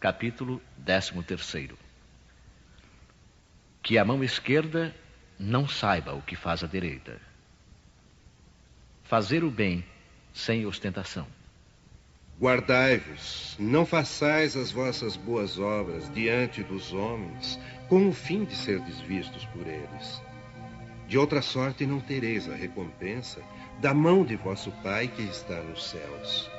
Capítulo 13. Que a mão esquerda não saiba o que faz a direita. Fazer o bem sem ostentação. Guardai-vos, não façais as vossas boas obras diante dos homens, com o fim de serdes vistos por eles. De outra sorte não tereis a recompensa da mão de vosso Pai que está nos céus.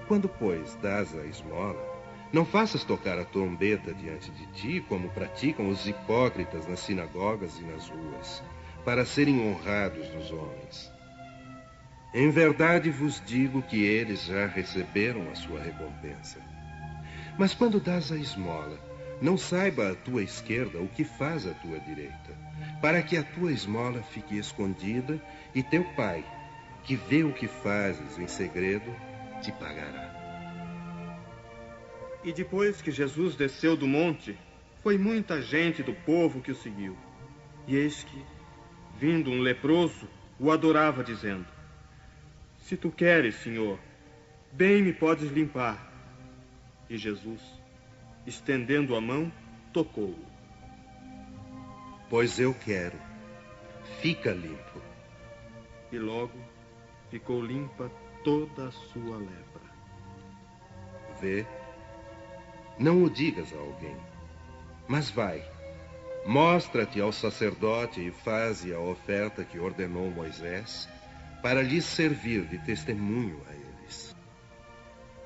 Quando, pois, dás a esmola, não faças tocar a trombeta diante de ti, como praticam os hipócritas nas sinagogas e nas ruas, para serem honrados dos homens. Em verdade vos digo que eles já receberam a sua recompensa. Mas quando dás a esmola, não saiba a tua esquerda o que faz a tua direita, para que a tua esmola fique escondida e teu Pai, que vê o que fazes em segredo, te pagará. E depois que Jesus desceu do monte, foi muita gente do povo que o seguiu. E eis que, vindo um leproso, o adorava, dizendo: Se tu queres, Senhor, bem me podes limpar. E Jesus, estendendo a mão, tocou-o. Pois eu quero, fica limpo. E logo ficou limpa toda a sua lepra. Vê, não o digas a alguém, mas vai, mostra-te ao sacerdote e faze a oferta que ordenou Moisés, para lhes servir de testemunho a eles.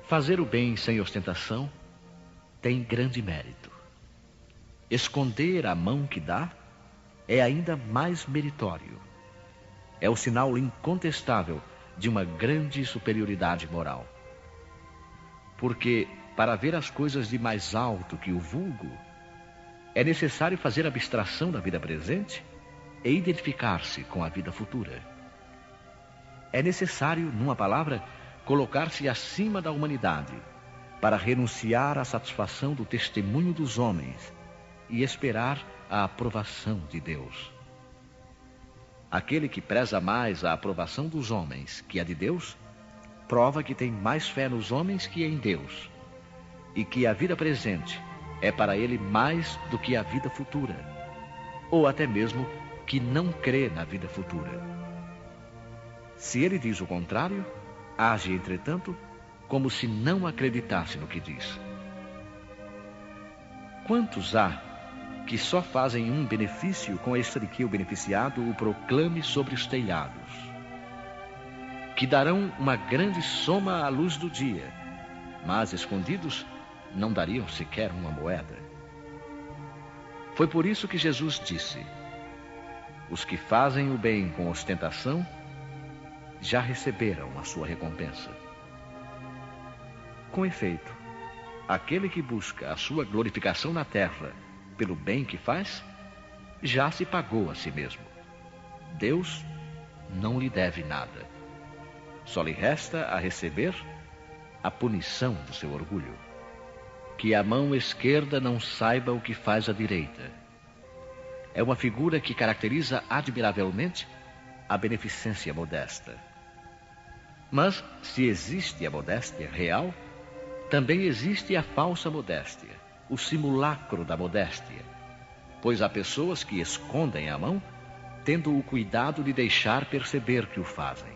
Fazer o bem sem ostentação tem grande mérito. Esconder a mão que dá é ainda mais meritório. É o sinal incontestável de uma grande superioridade moral. Porque, para ver as coisas de mais alto que o vulgo, é necessário fazer abstração da vida presente e identificar-se com a vida futura. É necessário, numa palavra, colocar-se acima da humanidade para renunciar à satisfação do testemunho dos homens e esperar a aprovação de Deus. Aquele que preza mais a aprovação dos homens que a de Deus, prova que tem mais fé nos homens que em Deus, e que a vida presente é para ele mais do que a vida futura, ou até mesmo que não crê na vida futura. Se ele diz o contrário, age, entretanto, como se não acreditasse no que diz. Quantos há que só fazem um benefício com esta de que o beneficiado o proclame sobre os telhados, que darão uma grande soma à luz do dia, mas escondidos não dariam sequer uma moeda. Foi por isso que Jesus disse: os que fazem o bem com ostentação já receberam a sua recompensa. Com efeito, aquele que busca a sua glorificação na terra pelo bem que faz, já se pagou a si mesmo. Deus não lhe deve nada. Só lhe resta a receber a punição do seu orgulho. Que a mão esquerda não saiba o que faz a direita. É uma figura que caracteriza admiravelmente a beneficência modesta. Mas, se existe a modéstia real, também existe a falsa modéstia, o simulacro da modéstia, pois há pessoas que escondem a mão, tendo o cuidado de deixar perceber que o fazem.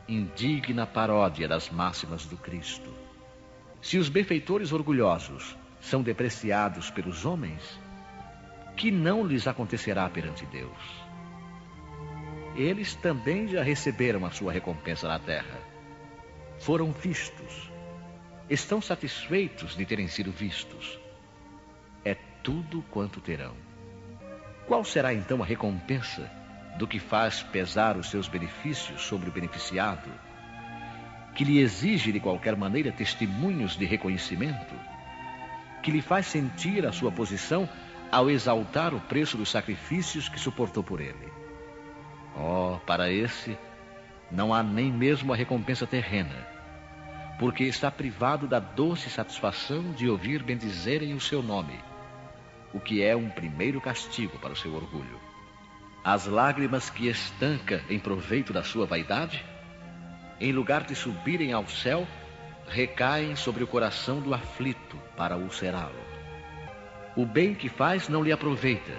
Indigna paródia das máximas do Cristo. Se os benfeitores orgulhosos são depreciados pelos homens, que não lhes acontecerá perante Deus? Eles também já receberam a sua recompensa na terra. Foram vistos. Estão satisfeitos de terem sido vistos. É tudo quanto terão. Qual será então a recompensa do que faz pesar os seus benefícios sobre o beneficiado, que lhe exige de qualquer maneira testemunhos de reconhecimento, que lhe faz sentir a sua posição ao exaltar o preço dos sacrifícios que suportou por ele? Oh, para esse não há nem mesmo a recompensa terrena, porque está privado da doce satisfação de ouvir bendizerem o seu nome, o que é um primeiro castigo para o seu orgulho. As lágrimas que estanca em proveito da sua vaidade, em lugar de subirem ao céu, recaem sobre o coração do aflito para ulcerá-lo. O bem que faz não lhe aproveita,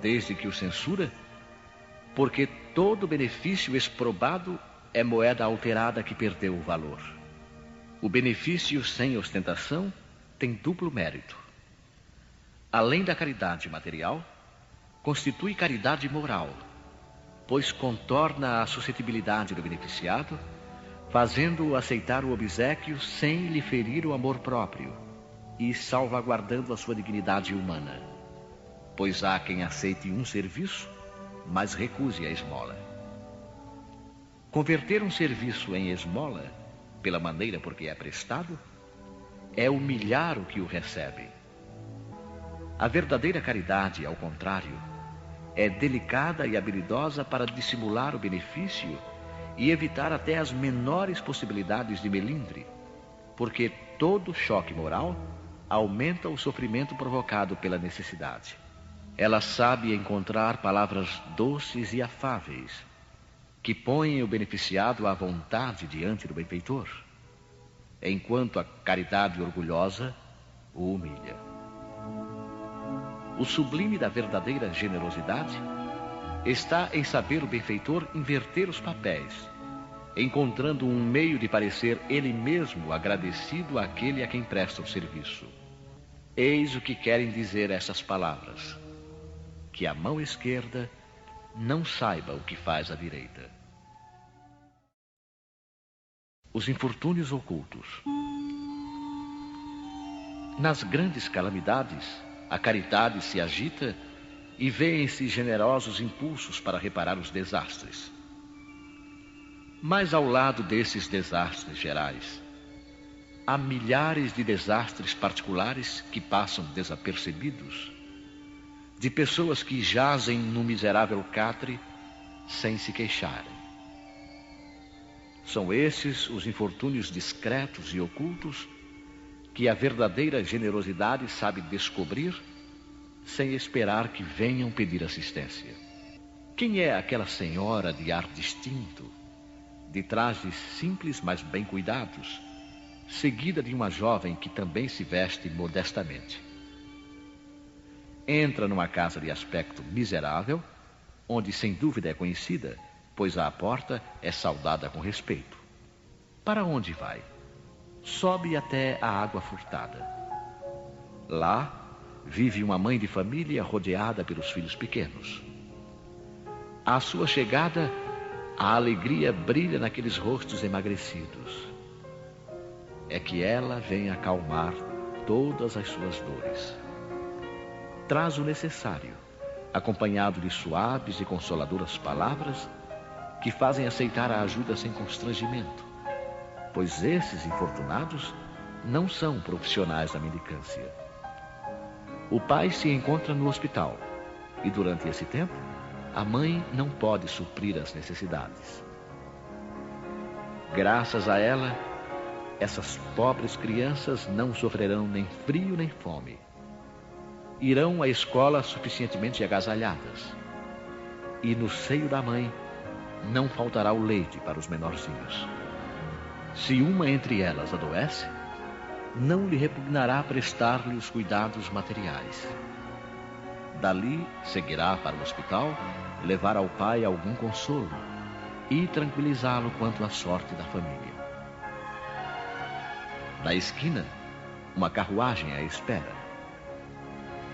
desde que o censura, porque todo benefício exprobado é moeda alterada que perdeu o valor. O benefício sem ostentação tem duplo mérito. Além da caridade material, constitui caridade moral, pois contorna a suscetibilidade do beneficiado, fazendo-o aceitar o obséquio sem lhe ferir o amor próprio e salvaguardando a sua dignidade humana, pois há quem aceite um serviço, mas recuse a esmola. Converter um serviço em esmola, pela maneira por que é prestado, é humilhar o que o recebe. A verdadeira caridade, ao contrário, é delicada e habilidosa para dissimular o benefício e evitar até as menores possibilidades de melindre, porque todo choque moral aumenta o sofrimento provocado pela necessidade. Ela sabe encontrar palavras doces e afáveis, que põem o beneficiado à vontade diante do benfeitor, enquanto a caridade orgulhosa o humilha. O sublime da verdadeira generosidade está em saber o benfeitor inverter os papéis, encontrando um meio de parecer ele mesmo agradecido àquele a quem presta o serviço. Eis o que querem dizer essas palavras: que a mão esquerda não saiba o que faz a direita. Os infortúnios ocultos. Nas grandes calamidades, a caridade se agita e vêem-se generosos impulsos para reparar os desastres. Mas ao lado desses desastres gerais, há milhares de desastres particulares que passam desapercebidos, de pessoas que jazem no miserável catre sem se queixarem. São esses os infortúnios discretos e ocultos que a verdadeira generosidade sabe descobrir sem esperar que venham pedir assistência. Quem é aquela senhora de ar distinto, de trajes simples mas bem cuidados, seguida de uma jovem que também se veste modestamente? Entra numa casa de aspecto miserável, onde sem dúvida é conhecida, pois à porta é saudada com respeito. Para onde vai? Sobe até a água furtada. Lá vive uma mãe de família rodeada pelos filhos pequenos. À sua chegada, a alegria brilha naqueles rostos emagrecidos. É que ela vem acalmar todas as suas dores. Traz o necessário, acompanhado de suaves e consoladoras palavras que fazem aceitar a ajuda sem constrangimento, pois esses infortunados não são profissionais da mendicância. O pai se encontra no hospital e durante esse tempo a mãe não pode suprir as necessidades. Graças a ela, essas pobres crianças não sofrerão nem frio nem fome. Irão à escola suficientemente agasalhadas e no seio da mãe não faltará o leite para os menorzinhos. Se uma entre elas adoece, não lhe repugnará prestar-lhe os cuidados materiais. Dali seguirá para o hospital, levar ao pai algum consolo e tranquilizá-lo quanto à sorte da família. Na esquina, uma carruagem à espera.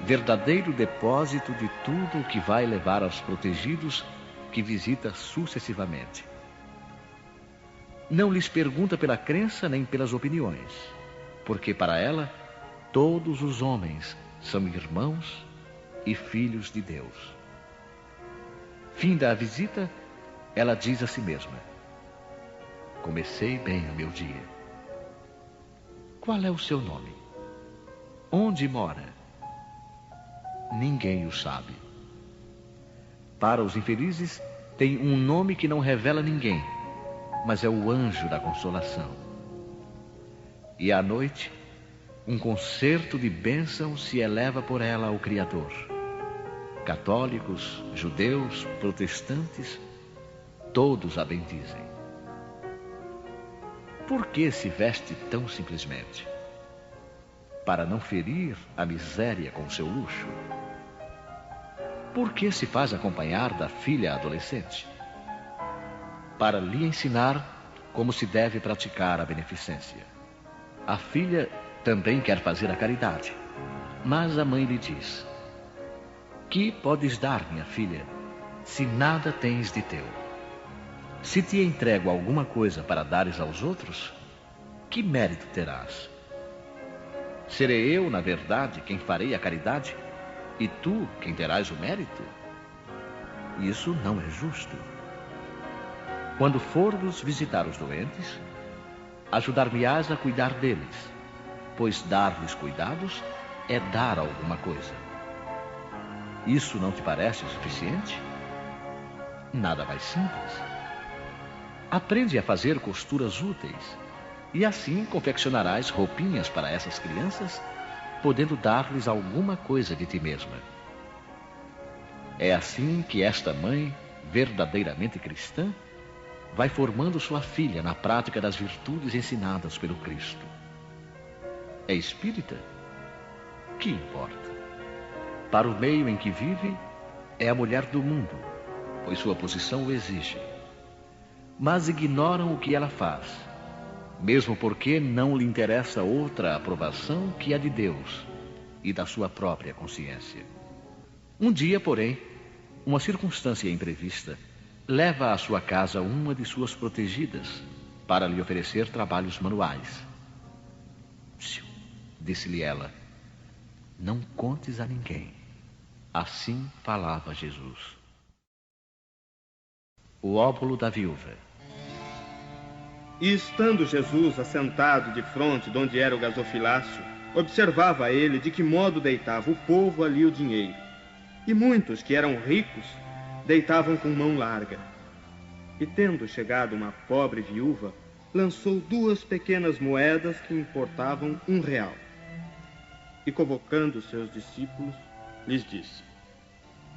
Verdadeiro depósito de tudo o que vai levar aos protegidos que visita sucessivamente. Não lhes pergunta pela crença nem pelas opiniões, porque para ela todos os homens são irmãos e filhos de Deus. Finda a visita, ela diz a si mesma: comecei bem o meu dia. Qual é o seu nome? Onde mora? Ninguém o sabe. Para os infelizes, tem um nome que não revela ninguém, mas é o anjo da consolação. E à noite, um concerto de bênçãos se eleva por ela ao Criador. Católicos, judeus, protestantes, todos a bendizem. Por que se veste tão simplesmente? Para não ferir a miséria com seu luxo. Por que se faz acompanhar da filha adolescente? Para lhe ensinar como se deve praticar a beneficência. A filha também quer fazer a caridade, mas a mãe lhe diz: que podes dar, minha filha, se nada tens de teu? Se te entrego alguma coisa para dares aos outros, que mérito terás? Serei eu, na verdade, quem farei a caridade, e tu quem terás o mérito? Isso não é justo. Quando fores visitar os doentes, ajudar-me-ás a cuidar deles, pois dar-lhes cuidados é dar alguma coisa. Isso não te parece o suficiente? Nada mais simples. Aprende a fazer costuras úteis, e assim confeccionarás roupinhas para essas crianças, podendo dar-lhes alguma coisa de ti mesma. É assim que esta mãe, verdadeiramente cristã, vai formando sua filha na prática das virtudes ensinadas pelo Cristo. É espírita? Que importa? Para o meio em que vive, é a mulher do mundo, pois sua posição o exige. Mas ignoram o que ela faz, mesmo porque não lhe interessa outra aprovação que a de Deus e da sua própria consciência. Um dia, porém, uma circunstância imprevista leva à sua casa uma de suas protegidas para lhe oferecer trabalhos manuais. Disse-lhe ela: não contes a ninguém. Assim falava Jesus. O óbolo da viúva. E estando Jesus assentado de fronte de onde era o gasofilácio, observava ele de que modo deitava o povo ali o dinheiro. E muitos que eram ricos deitavam com mão larga. E tendo chegado uma pobre viúva, lançou 2 pequenas moedas que importavam R$1. E convocando seus discípulos, lhes disse: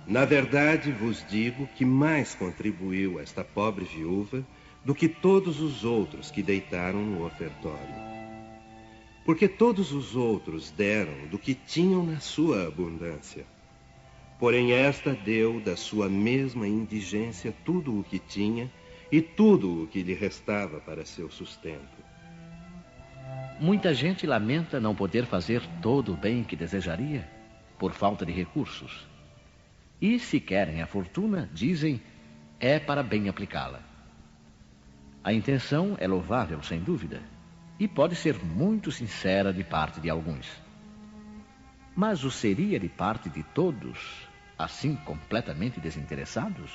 na verdade vos digo que mais contribuiu esta pobre viúva do que todos os outros que deitaram no ofertório. Porque todos os outros deram do que tinham na sua abundância. Porém esta deu da sua mesma indigência tudo o que tinha e tudo o que lhe restava para seu sustento. Muita gente lamenta não poder fazer todo o bem que desejaria por falta de recursos. E se querem a fortuna, dizem, é para bem aplicá-la. A intenção é louvável, sem dúvida, e pode ser muito sincera de parte de alguns. Mas o seria de parte de todos, assim completamente desinteressados?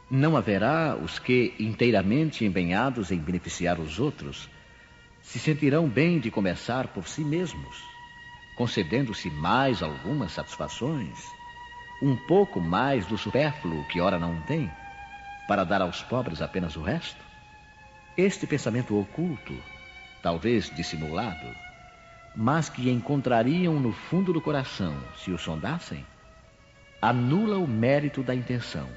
Não haverá os que, inteiramente empenhados em beneficiar os outros, se sentirão bem de começar por si mesmos, concedendo-se mais algumas satisfações, um pouco mais do supérfluo que ora não tem, para dar aos pobres apenas o resto? Este pensamento oculto, talvez dissimulado, mas que encontrariam no fundo do coração se o sondassem, anula o mérito da intenção,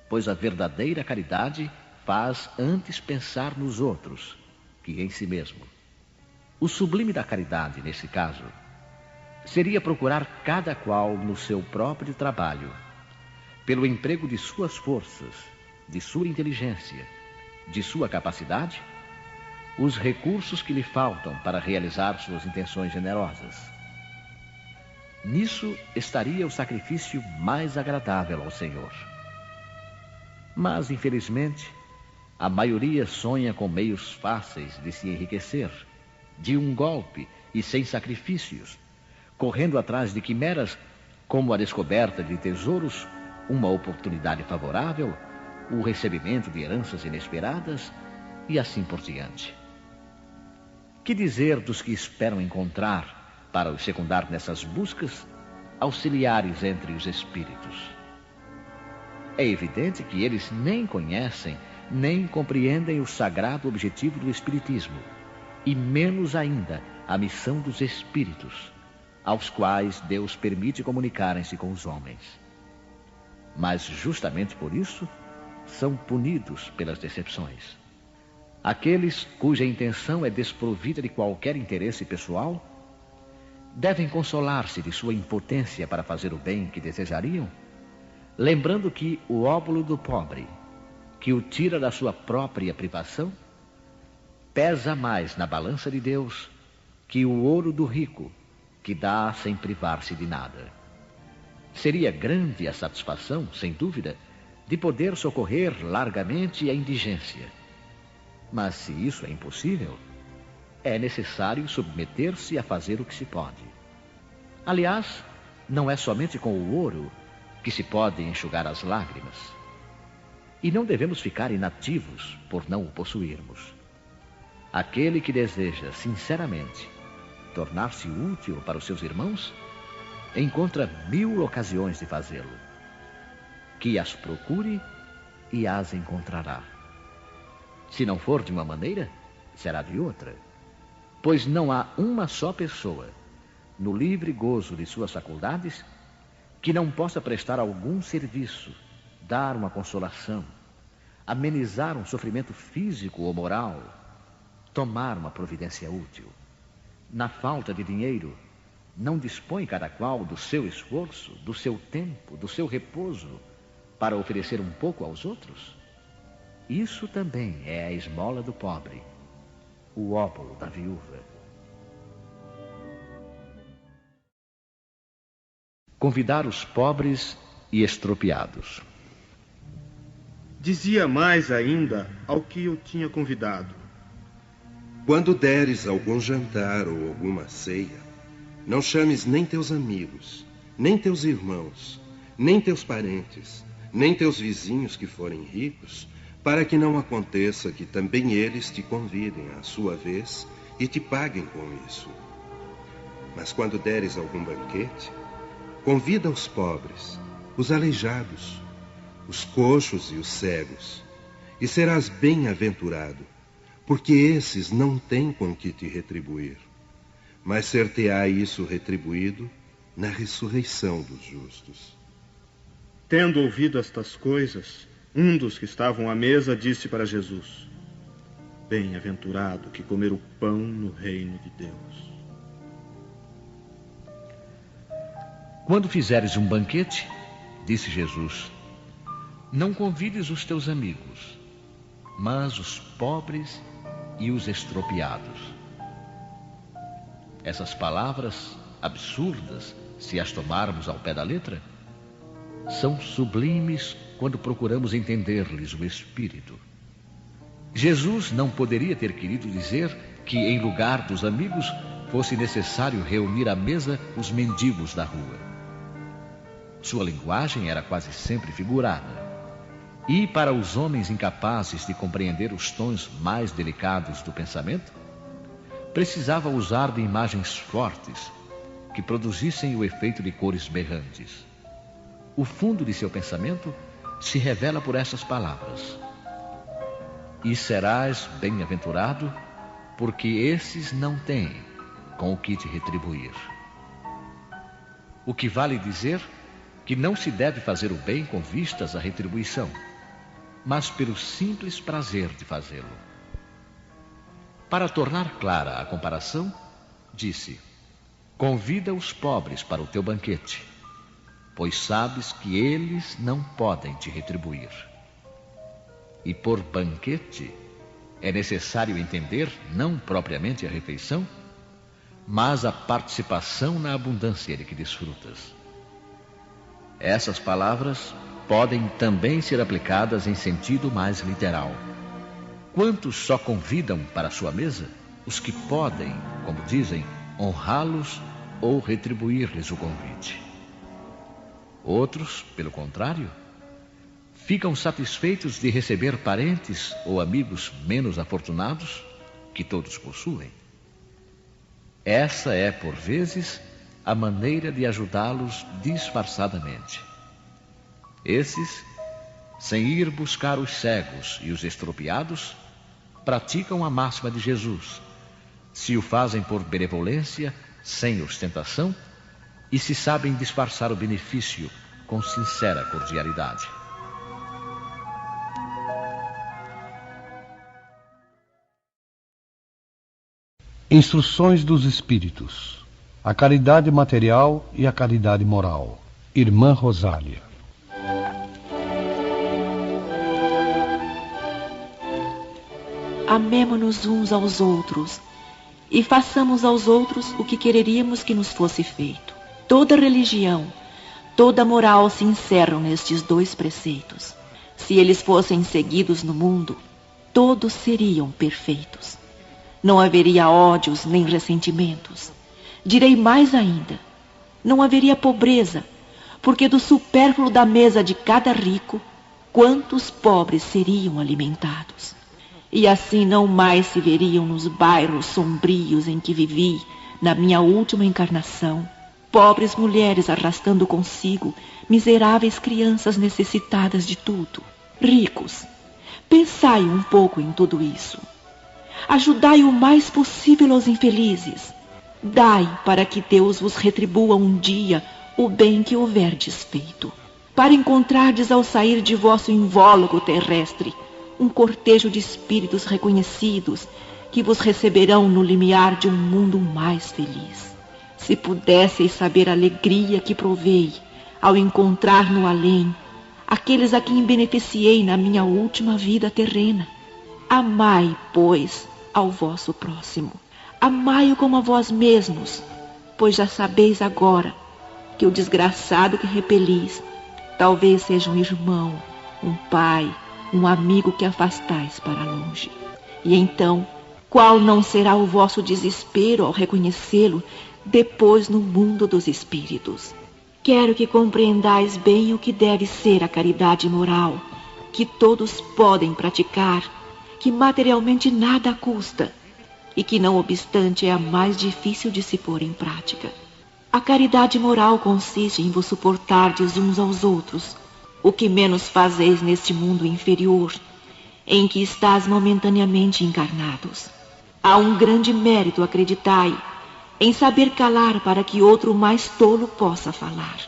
pois a verdadeira caridade faz antes pensar nos outros que em si mesmo. O sublime da caridade, nesse caso, seria procurar cada qual no seu próprio trabalho, pelo emprego de suas forças, de sua inteligência, de sua capacidade, os recursos que lhe faltam para realizar suas intenções generosas. Nisso estaria o sacrifício mais agradável ao Senhor. Mas, infelizmente, a maioria sonha com meios fáceis de se enriquecer, de um golpe e sem sacrifícios, correndo atrás de quimeras como a descoberta de tesouros, uma oportunidade favorável, o recebimento de heranças inesperadas e assim por diante. Que dizer dos que esperam encontrar, para os secundar nessas buscas, auxiliares entre os espíritos? É evidente que eles nem conhecem, nem compreendem o sagrado objetivo do espiritismo, e menos ainda a missão dos espíritos, aos quais Deus permite comunicarem-se com os homens. Mas justamente por isso são punidos pelas decepções. Aqueles cuja intenção é desprovida de qualquer interesse pessoal devem consolar-se de sua impotência para fazer o bem que desejariam, lembrando que o óbolo do pobre, que o tira da sua própria privação, pesa mais na balança de Deus que o ouro do rico, que dá sem privar-se de nada. Seria grande a satisfação, sem dúvida, de poder socorrer largamente a indigência. Mas se isso é impossível, é necessário submeter-se a fazer o que se pode. Aliás, não é somente com o ouro que se pode enxugar as lágrimas. E não devemos ficar inativos por não o possuirmos. Aquele que deseja, sinceramente, tornar-se útil para os seus irmãos, encontra 1000 ocasiões de fazê-lo. Que as procure e as encontrará. Se não for de uma maneira, será de outra. Pois não há uma só pessoa, no livre gozo de suas faculdades, que não possa prestar algum serviço, dar uma consolação, amenizar um sofrimento físico ou moral, tomar uma providência útil. Na falta de dinheiro, não dispõe cada qual do seu esforço, do seu tempo, do seu repouso, para oferecer um pouco aos outros? Isso também é a esmola do pobre, o óbolo da viúva. Convidar os pobres e estropiados. Dizia mais ainda ao que eu tinha convidado: Quando deres algum jantar ou alguma ceia, não chames nem teus amigos, nem teus irmãos, nem teus parentes, nem teus vizinhos que forem ricos, para que não aconteça que também eles te convidem à sua vez e te paguem com isso. Mas quando deres algum banquete, convida os pobres, os aleijados, os coxos e os cegos, e serás bem-aventurado, porque esses não têm com que te retribuir, mas ser-te-á isso retribuído na ressurreição dos justos. Tendo ouvido estas coisas, um dos que estavam à mesa disse para Jesus: Bem-aventurado que comer o pão no reino de Deus. Quando fizeres um banquete, disse Jesus, não convides os teus amigos, mas os pobres e os estropiados. Essas palavras absurdas, se as tomarmos ao pé da letra, são sublimes quando procuramos entender-lhes o espírito. Jesus não poderia ter querido dizer que, em lugar dos amigos, fosse necessário reunir à mesa os mendigos da rua. Sua linguagem era quase sempre figurada. E, para os homens incapazes de compreender os tons mais delicados do pensamento, precisava usar de imagens fortes que produzissem o efeito de cores berrantes. O fundo de seu pensamento se revela por essas palavras: E serás bem-aventurado, porque esses não têm com o que te retribuir. O que vale dizer que não se deve fazer o bem com vistas à retribuição, mas pelo simples prazer de fazê-lo. Para tornar clara a comparação, disse: Convida os pobres para o teu banquete, pois sabes que eles não podem te retribuir. E por banquete é necessário entender não propriamente a refeição, mas a participação na abundância de que desfrutas. Essas palavras podem também ser aplicadas em sentido mais literal. Quantos só convidam para a sua mesa os que podem, como dizem, honrá-los ou retribuir-lhes o convite? Outros, pelo contrário, ficam satisfeitos de receber parentes ou amigos menos afortunados, que todos possuem. Essa é, por vezes, a maneira de ajudá-los disfarçadamente. Esses, sem ir buscar os cegos e os estropiados, praticam a máxima de Jesus, se o fazem por benevolência, sem ostentação, e se sabem disfarçar o benefício com sincera cordialidade. Instruções dos Espíritos. A caridade material e a caridade moral. Irmã Rosália. Amemo-nos uns aos outros e façamos aos outros o que quereríamos que nos fosse feito. Toda religião, toda moral se encerram nestes 2 preceitos. Se eles fossem seguidos no mundo, todos seriam perfeitos. Não haveria ódios nem ressentimentos. Direi mais ainda, não haveria pobreza, porque do supérfluo da mesa de cada rico, quantos pobres seriam alimentados? E assim não mais se veriam nos bairros sombrios em que vivi na minha última encarnação, pobres mulheres arrastando consigo miseráveis crianças necessitadas de tudo. Ricos, pensai um pouco em tudo isso. Ajudai o mais possível aos infelizes. Dai para que Deus vos retribua um dia o bem que houverdes feito. Para encontrardes ao sair de vosso invólucro terrestre um cortejo de espíritos reconhecidos que vos receberão no limiar de um mundo mais feliz. Se pudesseis saber a alegria que provei ao encontrar no além aqueles a quem beneficiei na minha última vida terrena. Amai, pois, ao vosso próximo. Amai-o como a vós mesmos, pois já sabeis agora que o desgraçado que repelis talvez seja um irmão, um pai, um amigo que afastais para longe. E então, qual não será o vosso desespero ao reconhecê-lo depois no mundo dos espíritos? Quero que compreendais bem o que deve ser a caridade moral, que todos podem praticar, que materialmente nada custa e que, não obstante, é a mais difícil de se pôr em prática. A caridade moral consiste em vos suportardes uns aos outros, o que menos fazeis neste mundo inferior, em que estás momentaneamente encarnados. Há um grande mérito, acreditai, em saber calar para que outro mais tolo possa falar.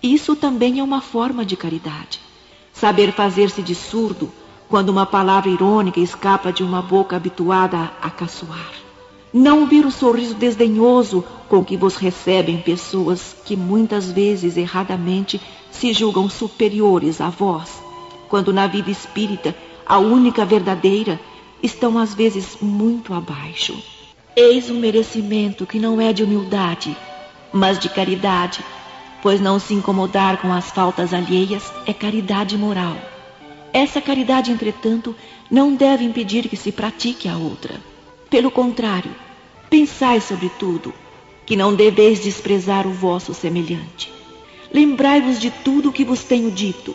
Isso também é uma forma de caridade. Saber fazer-se de surdo quando uma palavra irônica escapa de uma boca habituada a caçoar. Não ver o sorriso desdenhoso com que vos recebem pessoas que muitas vezes erradamente se julgam superiores a vós, quando na vida espírita, a única verdadeira, estão às vezes muito abaixo. Eis um merecimento que não é de humildade, mas de caridade, pois não se incomodar com as faltas alheias é caridade moral. Essa caridade, entretanto, não deve impedir que se pratique a outra. Pelo contrário, pensai sobretudo que não deveis desprezar o vosso semelhante. Lembrai-vos de tudo o que vos tenho dito.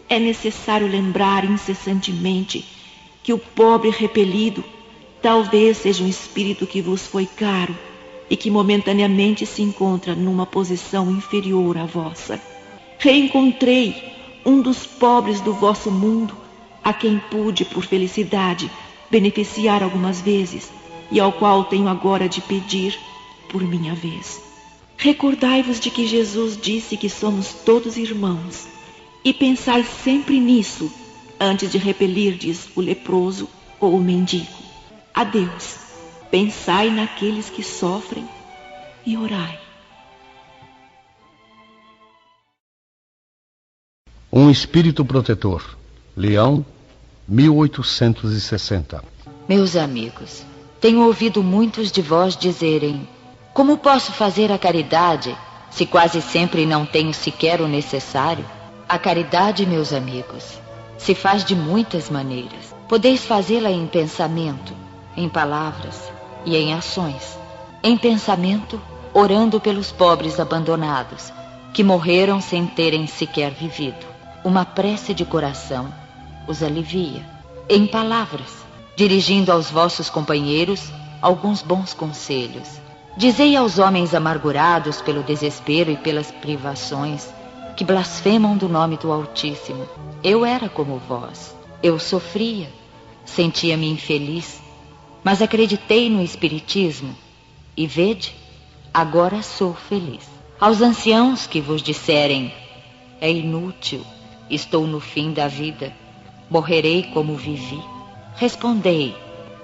É necessário lembrar incessantemente que o pobre repelido talvez seja um espírito que vos foi caro e que momentaneamente se encontra numa posição inferior à vossa. Reencontrei um dos pobres do vosso mundo, a quem pude, por felicidade, beneficiar algumas vezes e ao qual tenho agora de pedir por minha vez. Recordai-vos de que Jesus disse que somos todos irmãos e pensai sempre nisso antes de repelirdes o leproso ou o mendigo. Adeus. Pensai naqueles que sofrem e orai. Um espírito protetor. Leão, 1860. Meus amigos, tenho ouvido muitos de vós dizerem: como posso fazer a caridade se quase sempre não tenho sequer o necessário? A caridade, meus amigos, se faz de muitas maneiras. Podeis fazê-la em pensamento, em palavras e em ações. Em pensamento, orando pelos pobres abandonados, que morreram sem terem sequer vivido. Uma prece de coração os alivia. Em palavras, dirigindo aos vossos companheiros alguns bons conselhos. Dizei aos homens amargurados pelo desespero e pelas privações, que blasfemam do nome do Altíssimo: eu era como vós. Eu sofria, sentia-me infeliz, mas acreditei no Espiritismo e vede, agora sou feliz. Aos anciãos que vos disserem: é inútil, estou no fim da vida, morrerei como vivi. Respondei: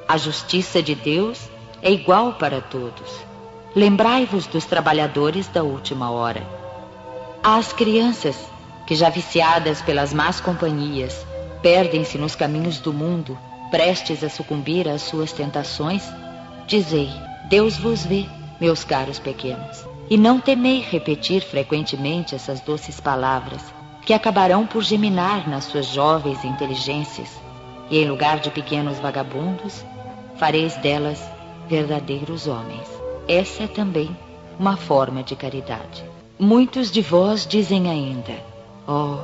a justiça de Deus é igual para todos. Lembrai-vos dos trabalhadores da última hora. Às crianças que, já viciadas pelas más companhias, perdem-se nos caminhos do mundo, prestes a sucumbir às suas tentações, dizei: Deus vos vê, meus caros pequenos. E não temei repetir frequentemente essas doces palavras, que acabarão por germinar nas suas jovens inteligências, e em lugar de pequenos vagabundos, fareis delas verdadeiros homens. Essa é também uma forma de caridade. Muitos de vós dizem ainda: oh,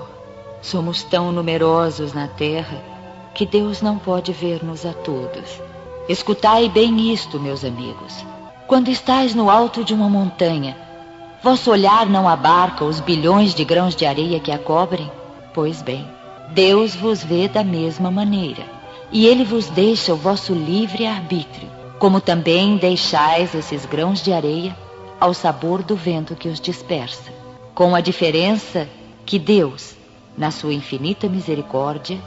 somos tão numerosos na terra que Deus não pode ver-nos a todos. Escutai bem isto, meus amigos. Quando estais no alto de uma montanha, vosso olhar não abarca os bilhões de grãos de areia que a cobrem? Pois bem, Deus vos vê da mesma maneira, e Ele vos deixa o vosso livre arbítrio, como também deixais esses grãos de areia ao sabor do vento que os dispersa, com a diferença que Deus, na sua infinita misericórdia,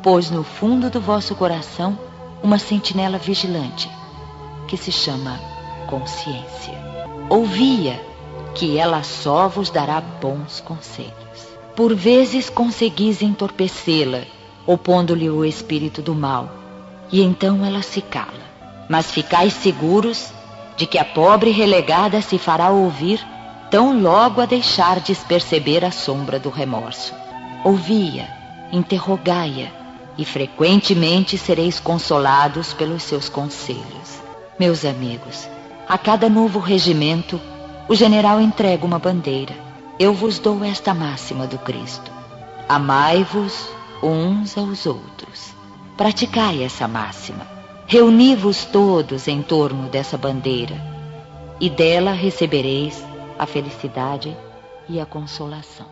pôs no fundo do vosso coração uma sentinela vigilante, que se chama consciência. Ouvi-a, que ela só vos dará bons conselhos. Por vezes conseguis entorpecê-la, opondo-lhe o espírito do mal, e então ela se cala. Mas ficais seguros de que a pobre relegada se fará ouvir tão logo a deixardes perceber a sombra do remorso. Ouvi-a, interrogai-a, e frequentemente sereis consolados pelos seus conselhos. Meus amigos, a cada novo regimento, o general entrega uma bandeira. Eu vos dou esta máxima do Cristo: amai-vos uns aos outros. Praticai essa máxima. Reuni-vos todos em torno dessa bandeira, e dela recebereis a felicidade e a consolação.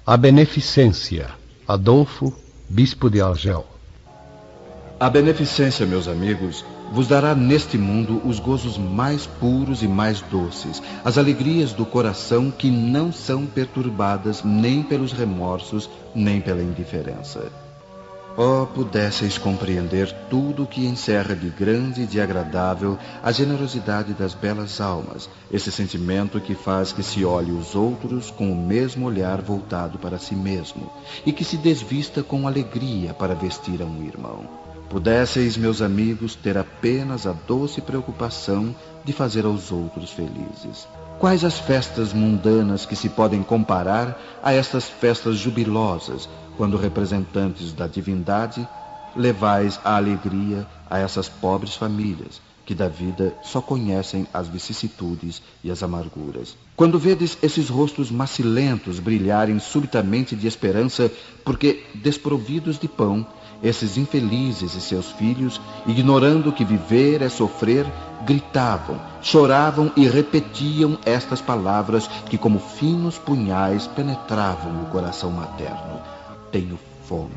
A beneficência. Adolfo, bispo de Argel. A beneficência, meus amigos, vos dará neste mundo os gozos mais puros e mais doces, as alegrias do coração que não são perturbadas nem pelos remorsos, nem pela indiferença. Oh, pudesseis compreender tudo o que encerra de grande e de agradável a generosidade das belas almas, esse sentimento que faz que se olhe os outros com o mesmo olhar voltado para si mesmo, e que se desvista com alegria para vestir a um irmão. Pudesseis, meus amigos, ter apenas a doce preocupação de fazer aos outros felizes. Quais as festas mundanas que se podem comparar a estas festas jubilosas, quando representantes da divindade levais a alegria a essas pobres famílias, que da vida só conhecem as vicissitudes e as amarguras? Quando vedes esses rostos macilentos brilharem subitamente de esperança, porque, desprovidos de pão, esses infelizes e seus filhos, ignorando que viver é sofrer, gritavam, choravam e repetiam estas palavras que, como finos punhais, penetravam o coração materno: tenho fome.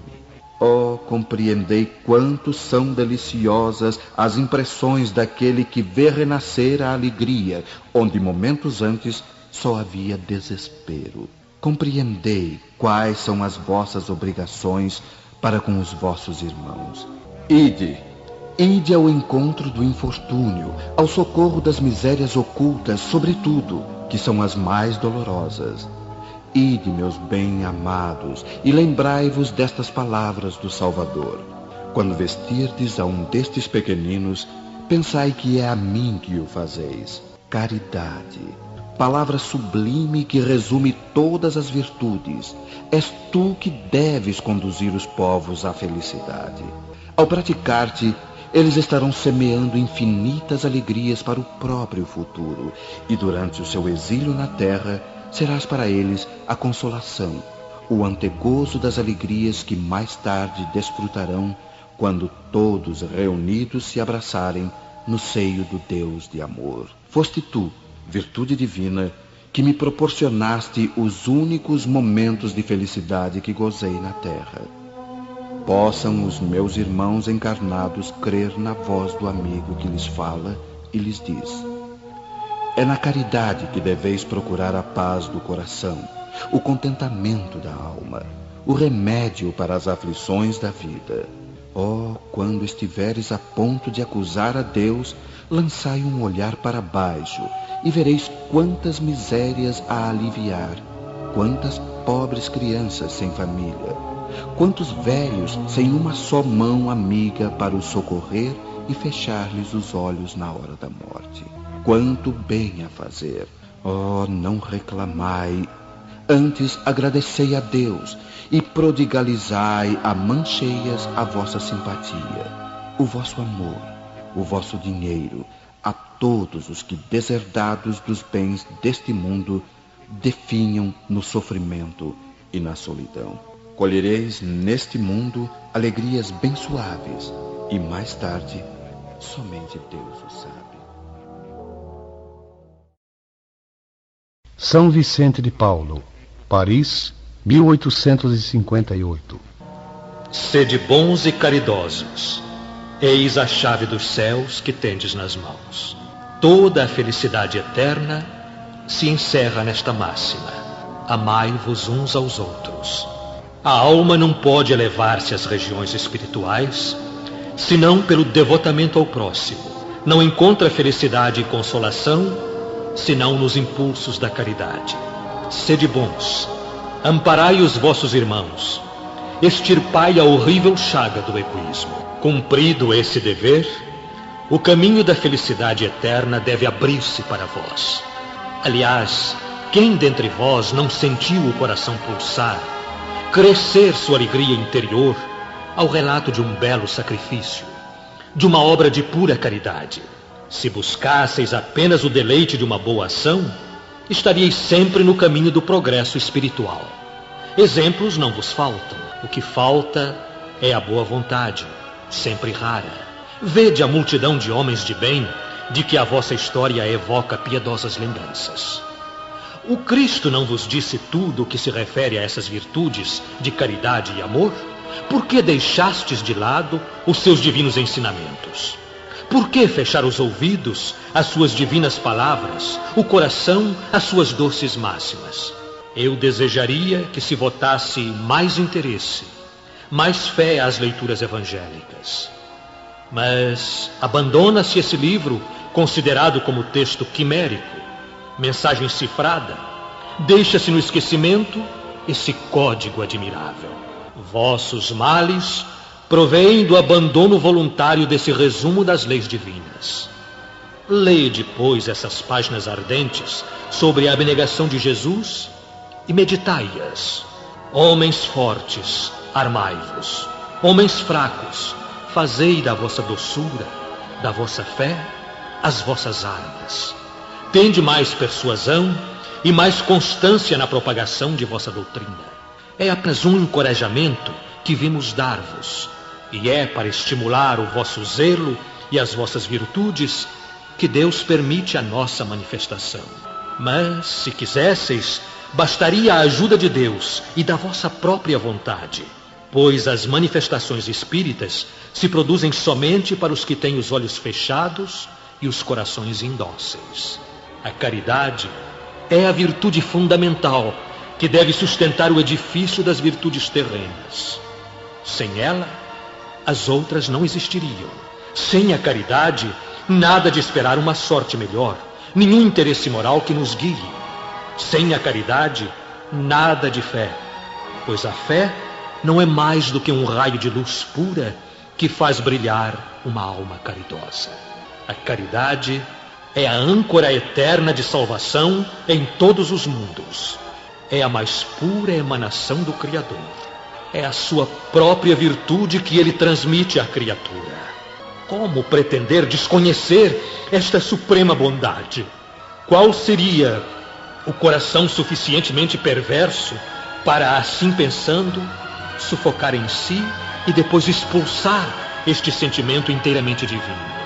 Oh, compreendei quanto são deliciosas as impressões daquele que vê renascer a alegria, onde momentos antes só havia desespero. Compreendei quais são as vossas obrigações para com os vossos irmãos. Ide ao encontro do infortúnio, ao socorro das misérias ocultas, sobretudo, que são as mais dolorosas. Ide, meus bem-amados, e lembrai-vos destas palavras do Salvador: quando vestirdes a um destes pequeninos, pensai que é a mim que o fazeis. Caridade, palavra sublime que resume todas as virtudes. És tu que deves conduzir os povos à felicidade. Ao praticar-te, eles estarão semeando infinitas alegrias para o próprio futuro, e durante o seu exílio na terra, serás para eles a consolação, o antegozo das alegrias que mais tarde desfrutarão quando todos reunidos se abraçarem no seio do Deus de amor. Foste tu, virtude divina, que me proporcionaste os únicos momentos de felicidade que gozei na terra. Possam os meus irmãos encarnados crer na voz do amigo que lhes fala e lhes diz: é na caridade que deveis procurar a paz do coração, o contentamento da alma, o remédio para as aflições da vida. Oh, quando estiveres a ponto de acusar a Deus, lançai um olhar para baixo e vereis quantas misérias a aliviar, quantas pobres crianças sem família, quantos velhos sem uma só mão amiga para os socorrer e fechar-lhes os olhos na hora da morte. Quanto bem a fazer! Oh, não reclamai, antes agradecei a Deus e prodigalizai a mãos cheias a vossa simpatia, o vosso amor, o vosso dinheiro, a todos os que, deserdados dos bens deste mundo, definham no sofrimento e na solidão. Colhereis neste mundo alegrias bem suaves, e mais tarde, somente Deus o sabe. São Vicente de Paulo, Paris, 1858. Sede bons e caridosos, eis a chave dos céus que tendes nas mãos. Toda a felicidade eterna se encerra nesta máxima: amai-vos uns aos outros. A alma não pode elevar-se às regiões espirituais senão pelo devotamento ao próximo. Não encontra felicidade e consolação senão nos impulsos da caridade. Sede bons, amparai os vossos irmãos, extirpai a horrível chaga do egoísmo. Cumprido esse dever, o caminho da felicidade eterna deve abrir-se para vós. Aliás, quem dentre vós não sentiu o coração pulsar, crescer sua alegria interior ao relato de um belo sacrifício, de uma obra de pura caridade? Se buscasseis apenas o deleite de uma boa ação, estaríeis sempre no caminho do progresso espiritual. Exemplos não vos faltam. O que falta é a boa vontade, sempre rara. Vede a multidão de homens de bem de que a vossa história evoca piedosas lembranças. O Cristo não vos disse tudo o que se refere a essas virtudes de caridade e amor? Por que deixastes de lado os seus divinos ensinamentos? Por que fechar os ouvidos às suas divinas palavras, o coração às suas doces máximas? Eu desejaria que se votasse mais interesse, mais fé às leituras evangélicas. Mas abandona-se esse livro, considerado como texto quimérico, mensagem cifrada, deixa-se no esquecimento esse código admirável. Vossos males provém do abandono voluntário desse resumo das leis divinas. Lede, pois, essas páginas ardentes sobre a abnegação de Jesus e meditai-as. Homens fortes, armai-vos. Homens fracos, fazei da vossa doçura, da vossa fé, as vossas armas. Tende mais persuasão e mais constância na propagação de vossa doutrina. É apenas um encorajamento que vimos dar-vos, e é para estimular o vosso zelo e as vossas virtudes que Deus permite a nossa manifestação. Mas, se quisesseis, bastaria a ajuda de Deus e da vossa própria vontade, pois as manifestações espíritas se produzem somente para os que têm os olhos fechados e os corações indóceis. A caridade é a virtude fundamental que deve sustentar o edifício das virtudes terrenas. Sem ela, as outras não existiriam. Sem a caridade, nada de esperar uma sorte melhor, nenhum interesse moral que nos guie. Sem a caridade, nada de fé, pois a fé não é mais do que um raio de luz pura que faz brilhar uma alma caridosa. A caridade é a âncora eterna de salvação em todos os mundos. É a mais pura emanação do Criador. É a sua própria virtude que ele transmite à criatura. Como pretender desconhecer esta suprema bondade? Qual seria o coração suficientemente perverso para, assim pensando, sufocar em si e depois expulsar este sentimento inteiramente divino?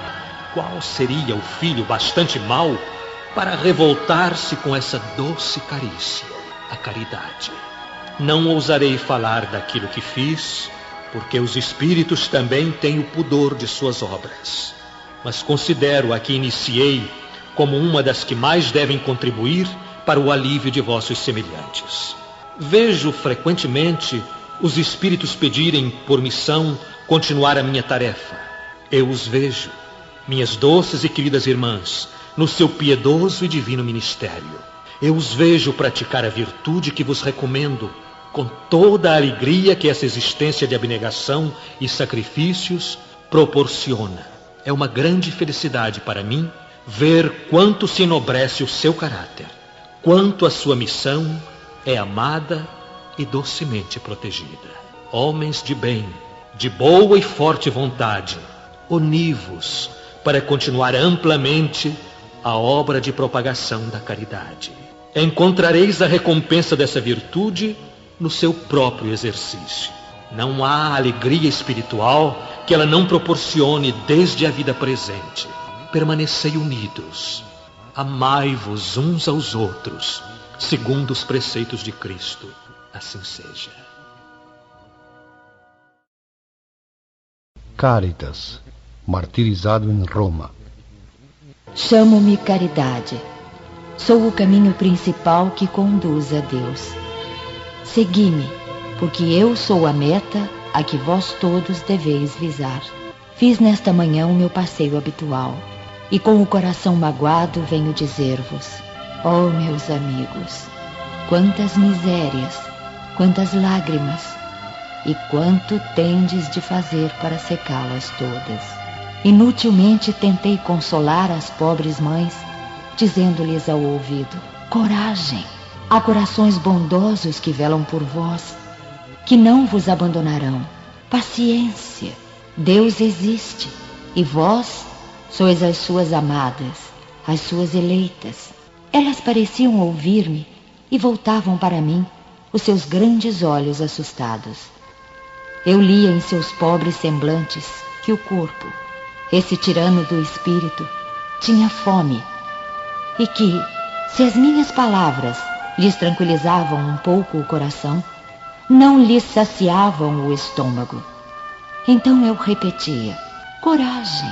Qual seria o filho bastante mau para revoltar-se com essa doce carícia, a caridade? Não ousarei falar daquilo que fiz, porque os espíritos também têm o pudor de suas obras. Mas considero a que iniciei como uma das que mais devem contribuir para o alívio de vossos semelhantes. Vejo frequentemente os espíritos pedirem por missão continuar a minha tarefa. Eu os vejo, minhas doces e queridas irmãs, no seu piedoso e divino ministério. Eu os vejo praticar a virtude que vos recomendo, com toda a alegria que essa existência de abnegação e sacrifícios proporciona. É uma grande felicidade para mim ver quanto se enobrece o seu caráter, quanto a sua missão é amada e docemente protegida. Homens de bem, de boa e forte vontade, univos para continuar amplamente a obra de propagação da caridade. Encontrareis a recompensa dessa virtude no seu próprio exercício. Não há alegria espiritual que ela não proporcione desde a vida presente. Permanecei unidos, amai-vos uns aos outros, segundo os preceitos de Cristo. Assim seja. Caritas, martirizado em Roma. Chamo-me Caridade. Sou o caminho principal que conduz a Deus. Segui-me, porque eu sou a meta a que vós todos deveis visar. Fiz nesta manhã o meu passeio habitual, e com o coração magoado venho dizer-vos: ó meus amigos, quantas misérias, quantas lágrimas, e quanto tendes de fazer para secá-las todas. Inutilmente tentei consolar as pobres mães, dizendo-lhes ao ouvido: coragem, há corações bondosos que velam por vós, que não vos abandonarão. Paciência, Deus existe, e vós sois as suas amadas, as suas eleitas. Elas pareciam ouvir-me e voltavam para mim os seus grandes olhos assustados. Eu lia em seus pobres semblantes que o corpo, esse tirano do espírito, tinha fome, e que, se as minhas palavras lhes tranquilizavam um pouco o coração, não lhes saciavam o estômago. Então eu repetia: coragem,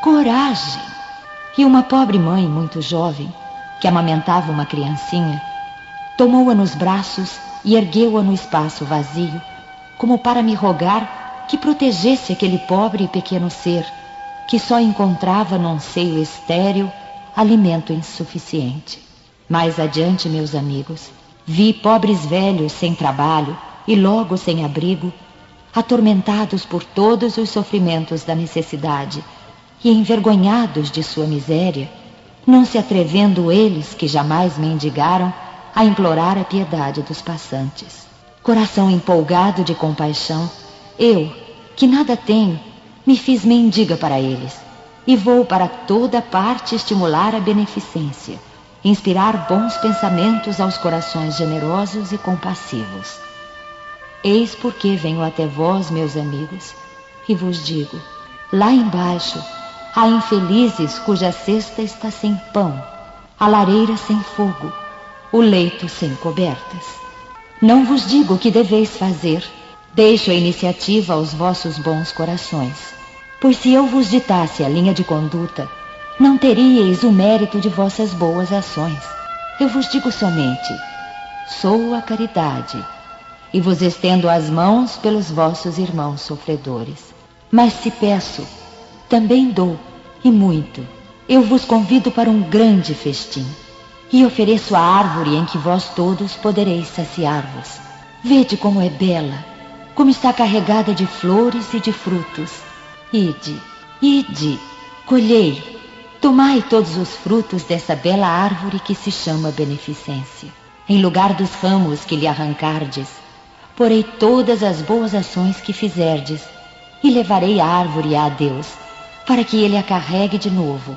coragem. E uma pobre mãe muito jovem, que amamentava uma criancinha, tomou-a nos braços e ergueu-a no espaço vazio, como para me rogar que protegesse aquele pobre e pequeno ser, que só encontrava num seio estéril alimento insuficiente. Mais adiante, meus amigos, vi pobres velhos sem trabalho e logo sem abrigo, atormentados por todos os sofrimentos da necessidade e envergonhados de sua miséria, não se atrevendo eles, que jamais mendigaram, a implorar a piedade dos passantes. Coração empolgado de compaixão, eu, que nada tenho, me fiz mendiga para eles, e vou para toda parte estimular a beneficência, inspirar bons pensamentos aos corações generosos e compassivos. Eis porque venho até vós, meus amigos, e vos digo: lá embaixo há infelizes cuja cesta está sem pão, a lareira sem fogo, o leito sem cobertas. Não vos digo o que deveis fazer, deixo a iniciativa aos vossos bons corações, pois se eu vos ditasse a linha de conduta, não teríeis o mérito de vossas boas ações. Eu vos digo somente: sou a caridade, e vos estendo as mãos pelos vossos irmãos sofredores. Mas se peço, também dou, e muito. Eu vos convido para um grande festim, e ofereço a árvore em que vós todos podereis saciar-vos. Vede como é bela, como está carregada de flores e de frutos. Ide, ide, colhei, tomai todos os frutos dessa bela árvore que se chama beneficência. Em lugar dos ramos que lhe arrancardes, porei todas as boas ações que fizerdes, e levarei a árvore a Deus, para que ele a carregue de novo,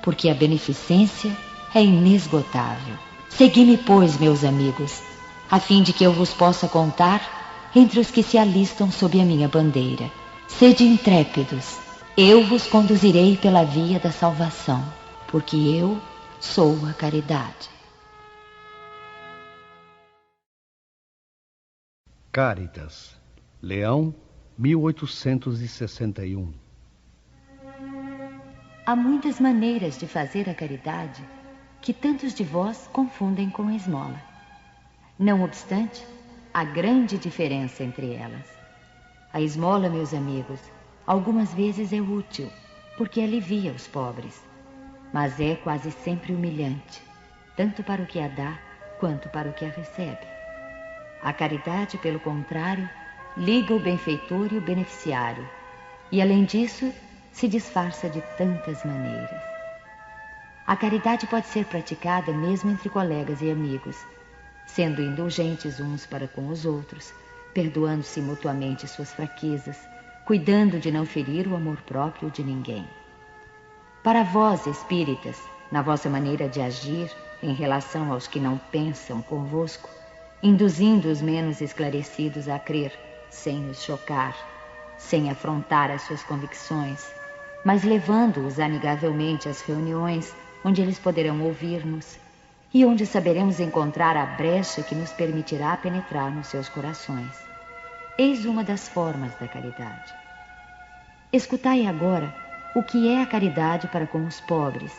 porque a beneficência é inesgotável. Segui-me, pois, meus amigos, a fim de que eu vos possa contar entre os que se alistam sob a minha bandeira. Sede intrépidos, eu vos conduzirei pela via da salvação, porque eu sou a caridade. Caritas, Leão, 1861. Há muitas maneiras de fazer a caridade que tantos de vós confundem com a esmola. Não obstante, a grande diferença entre elas. A esmola, meus amigos, algumas vezes é útil, porque alivia os pobres, mas é quase sempre humilhante, tanto para o que a dá, quanto para o que a recebe. A caridade, pelo contrário, liga o benfeitor e o beneficiário, e além disso, se disfarça de tantas maneiras. A caridade pode ser praticada mesmo entre colegas e amigos, sendo indulgentes uns para com os outros, perdoando-se mutuamente suas fraquezas, cuidando de não ferir o amor próprio de ninguém. Para vós, espíritas, na vossa maneira de agir em relação aos que não pensam convosco, induzindo os menos esclarecidos a crer, sem os chocar, sem afrontar as suas convicções, mas levando-os amigavelmente às reuniões onde eles poderão ouvir-nos e onde saberemos encontrar a brecha que nos permitirá penetrar nos seus corações. Eis uma das formas da caridade. Escutai agora o que é a caridade para com os pobres,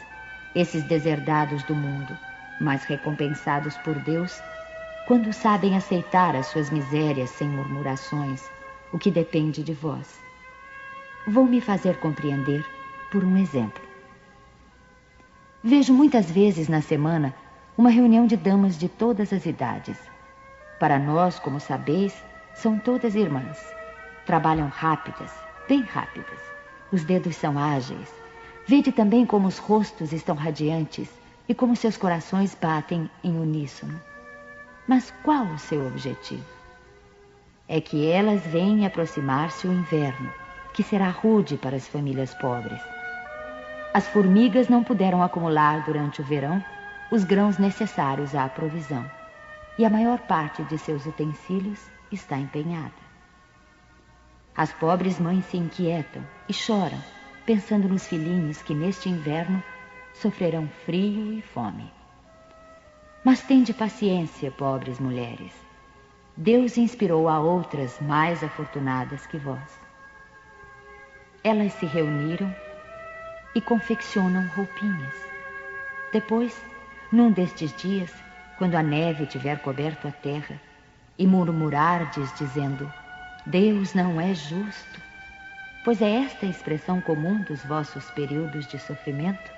esses deserdados do mundo, mas recompensados por Deus quando sabem aceitar as suas misérias sem murmurações, o que depende de vós. Vou me fazer compreender por um exemplo. Vejo muitas vezes na semana uma reunião de damas de todas as idades. Para nós, como sabeis, são todas irmãs. Trabalham rápidas, bem rápidas. Os dedos são ágeis. Vede também como os rostos estão radiantes e como seus corações batem em uníssono. Mas qual o seu objetivo? É que elas veem aproximar-se o inverno, que será rude para as famílias pobres. As formigas não puderam acumular durante o verão os grãos necessários à provisão, e a maior parte de seus utensílios está empenhada. As pobres mães se inquietam e choram, pensando nos filhinhos que neste inverno sofrerão frio e fome. Mas tende paciência, pobres mulheres. Deus inspirou a outras mais afortunadas que vós. Elas se reuniram e confeccionam roupinhas. Depois, num destes dias, quando a neve tiver coberto a terra, e murmurardes dizendo: Deus não é justo, pois é esta a expressão comum dos vossos períodos de sofrimento,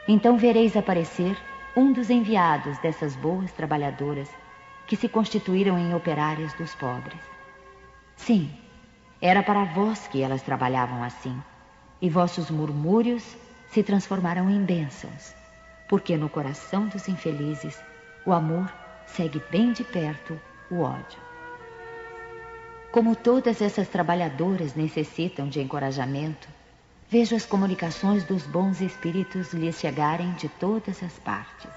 então vereis aparecer um dos enviados dessas boas trabalhadoras que se constituíram em operárias dos pobres. Sim, era para vós que elas trabalhavam assim, e vossos murmúrios se transformaram em bênçãos, porque no coração dos infelizes o amor segue bem de perto o ódio. Como todas essas trabalhadoras necessitam de encorajamento, vejo as comunicações dos bons espíritos lhes chegarem de todas as partes.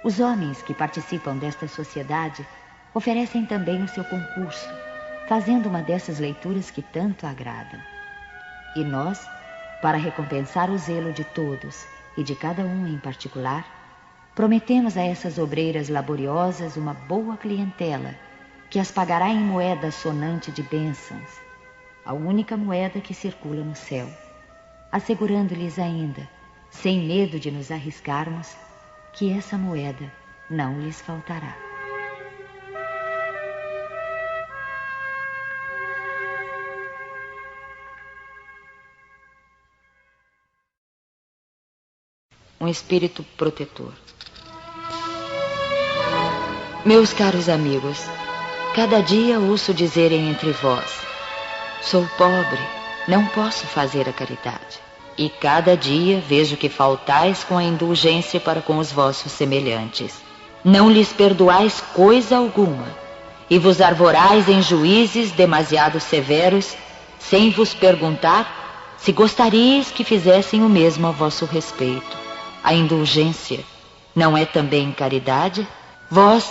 Os homens que participam desta sociedade oferecem também o seu concurso, fazendo uma dessas leituras que tanto agradam. E nós, para recompensar o zelo de todos e de cada um em particular, prometemos a essas obreiras laboriosas uma boa clientela que as pagará em moeda sonante de bênçãos, a única moeda que circula no céu, assegurando-lhes ainda, sem medo de nos arriscarmos, que essa moeda não lhes faltará. Um espírito protetor. Meus caros amigos, cada dia ouço dizerem entre vós: sou pobre, não posso fazer a caridade. E cada dia vejo que faltais com a indulgência para com os vossos semelhantes. Não lhes perdoais coisa alguma, e vos arvorais em juízes demasiado severos, sem vos perguntar se gostaríeis que fizessem o mesmo a vosso respeito. A indulgência não é também caridade? Vós,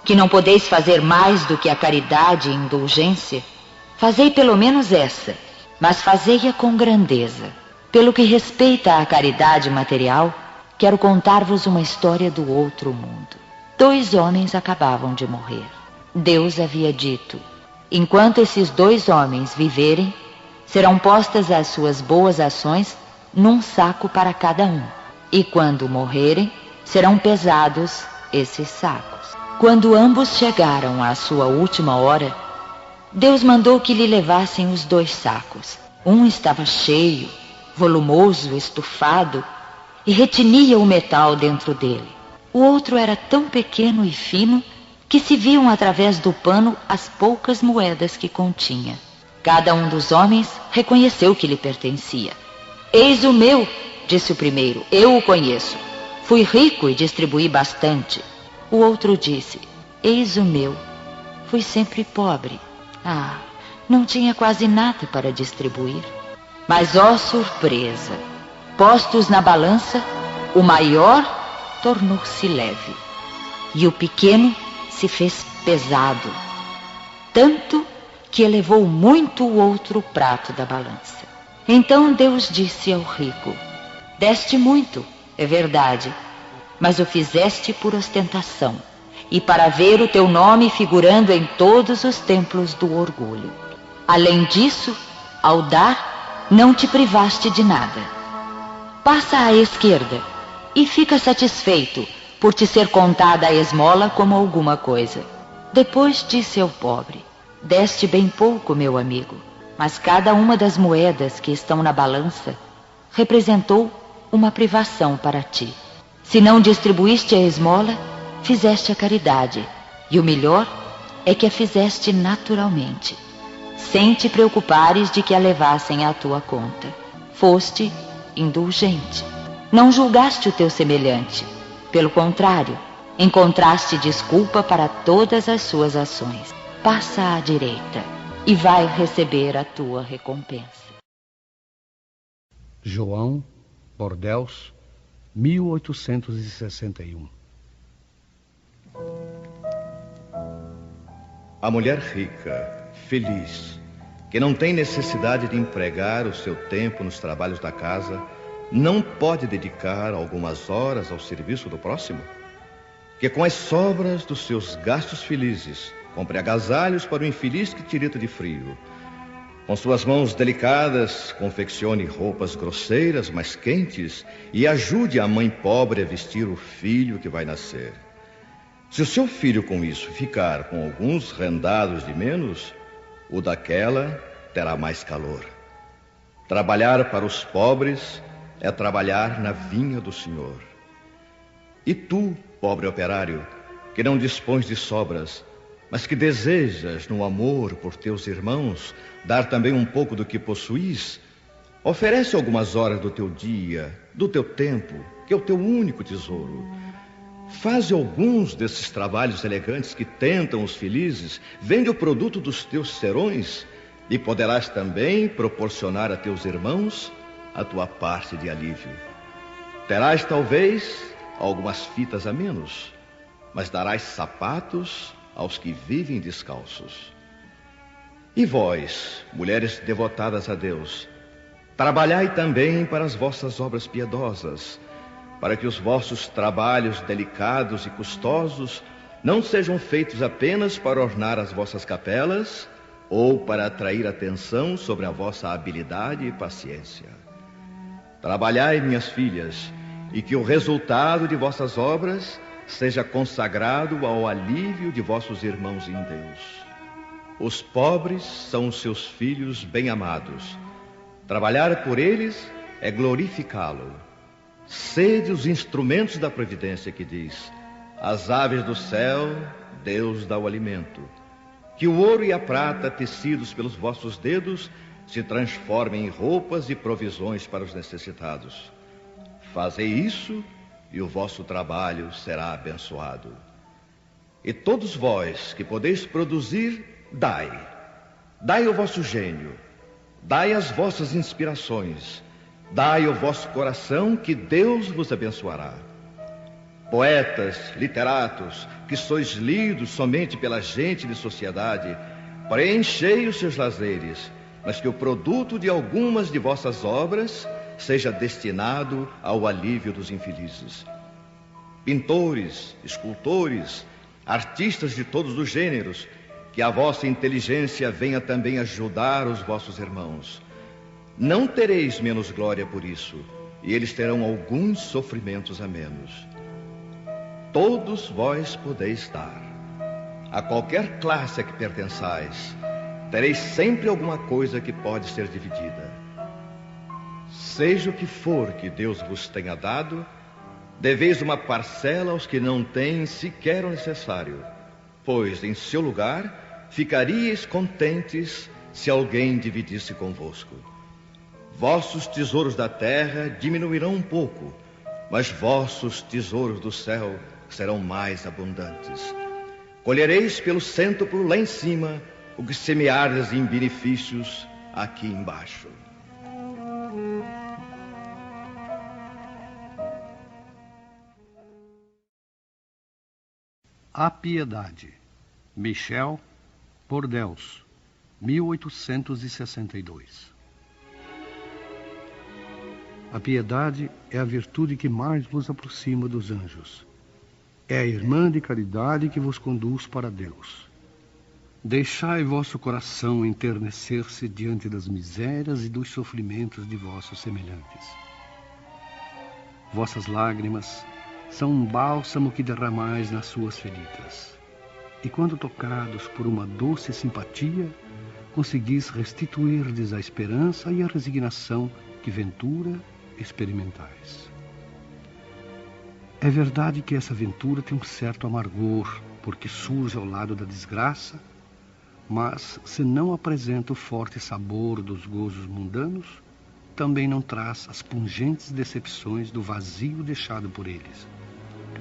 que não podeis fazer mais do que a caridade e indulgência, fazei pelo menos essa, mas fazei-a com grandeza. Pelo que respeita à caridade material, quero contar-vos uma história do outro mundo. 2 homens acabavam de morrer. Deus havia dito: enquanto esses 2 homens viverem, serão postas as suas boas ações num saco para cada um. E quando morrerem, serão pesados esses sacos. Quando ambos chegaram à sua última hora, Deus mandou que lhe levassem os 2 sacos. Um estava cheio, volumoso, estufado, e retinia o metal dentro dele. O outro era tão pequeno e fino que se viam através do pano as poucas moedas que continha. Cada um dos homens reconheceu que lhe pertencia. Eis o meu, disse o primeiro, eu o conheço. Fui rico e distribuí bastante. O outro disse, eis o meu, fui sempre pobre. Não tinha quase nada para distribuir. Mas, ó surpresa, postos na balança, o maior tornou-se leve e o pequeno se fez pesado, tanto que elevou muito o outro prato da balança. Então Deus disse ao rico, deste muito, é verdade, mas o fizeste por ostentação e para ver o teu nome figurando em todos os templos do orgulho. Além disso, ao dar, não te privaste de nada. Passa à esquerda e fica satisfeito por te ser contada a esmola como alguma coisa. Depois disse ao pobre, deste bem pouco, meu amigo, mas cada uma das moedas que estão na balança representou uma privação para ti. Se não distribuíste a esmola, fizeste a caridade, e o melhor é que a fizeste naturalmente, sem te preocupares de que a levassem à tua conta. Foste indulgente. Não julgaste o teu semelhante. Pelo contrário, encontraste desculpa para todas as suas ações. Passa à direita e vai receber a tua recompensa. João, Bordeaux, 1861. A mulher rica, feliz, que não tem necessidade de empregar o seu tempo nos trabalhos da casa, não pode dedicar algumas horas ao serviço do próximo? Que com as sobras dos seus gastos felizes, compre agasalhos para o infeliz que tirita de frio. Com suas mãos delicadas, confeccione roupas grosseiras, mas quentes, e ajude a mãe pobre a vestir o filho que vai nascer. Se o seu filho com isso ficar com alguns rendados de menos, o daquela terá mais calor. Trabalhar para os pobres é trabalhar na vinha do Senhor. E tu, pobre operário, que não dispões de sobras, mas que desejas, no amor por teus irmãos, dar também um pouco do que possuís, oferece algumas horas do teu dia, do teu tempo, que é o teu único tesouro. Faze alguns desses trabalhos elegantes que tentam os felizes, vende o produto dos teus serões e poderás também proporcionar a teus irmãos a tua parte de alívio. Terás talvez algumas fitas a menos, mas darás sapatos aos que vivem descalços. E vós, mulheres devotadas a Deus, trabalhai também para as vossas obras piedosas, para que os vossos trabalhos delicados e custosos não sejam feitos apenas para ornar as vossas capelas ou para atrair atenção sobre a vossa habilidade e paciência. Trabalhai, minhas filhas, e que o resultado de vossas obras seja consagrado ao alívio de vossos irmãos em Deus. Os pobres são os seus filhos bem-amados. Trabalhar por eles é glorificá-lo. Sede os instrumentos da providência que diz: às aves do céu Deus dá o alimento. Que o ouro e a prata tecidos pelos vossos dedos se transformem em roupas e provisões para os necessitados. Fazei isso e o vosso trabalho será abençoado. E todos vós que podeis produzir, dai o vosso gênio, dai as vossas inspirações, dai o vosso coração, que Deus vos abençoará. Poetas, literatos, que sois lidos somente pela gente de sociedade, preenchei os seus lazeres, mas que o produto de algumas de vossas obras seja destinado ao alívio dos infelizes. Pintores, escultores, artistas de todos os gêneros, que a vossa inteligência venha também ajudar os vossos irmãos. Não tereis menos glória por isso, e eles terão alguns sofrimentos a menos. Todos vós podeis dar. a qualquer classe a que pertençais, tereis sempre alguma coisa que pode ser dividida. Seja o que for que Deus vos tenha dado, deveis uma parcela aos que não têm sequer o necessário, pois em seu lugar ficaríeis contentes se alguém dividisse convosco. Vossos tesouros da terra diminuirão um pouco, mas vossos tesouros do céu serão mais abundantes. Colhereis pelo cêntuplo lá em cima o que semeardes em benefícios aqui embaixo. A Piedade, Michel Bordeaux, 1862. A piedade é a virtude que mais vos aproxima dos anjos. É a irmã de caridade que vos conduz para Deus. Deixai vosso coração enternecer-se diante das misérias e dos sofrimentos de vossos semelhantes. Vossas lágrimas são um bálsamo que derramais nas suas feridas. E quando tocados por uma doce simpatia, conseguis restituir-lhes a esperança e a resignação que ventura experimentais. É verdade que essa aventura tem um certo amargor, porque surge ao lado da desgraça, mas se não apresenta o forte sabor dos gozos mundanos, também não traz as pungentes decepções do vazio deixado por eles.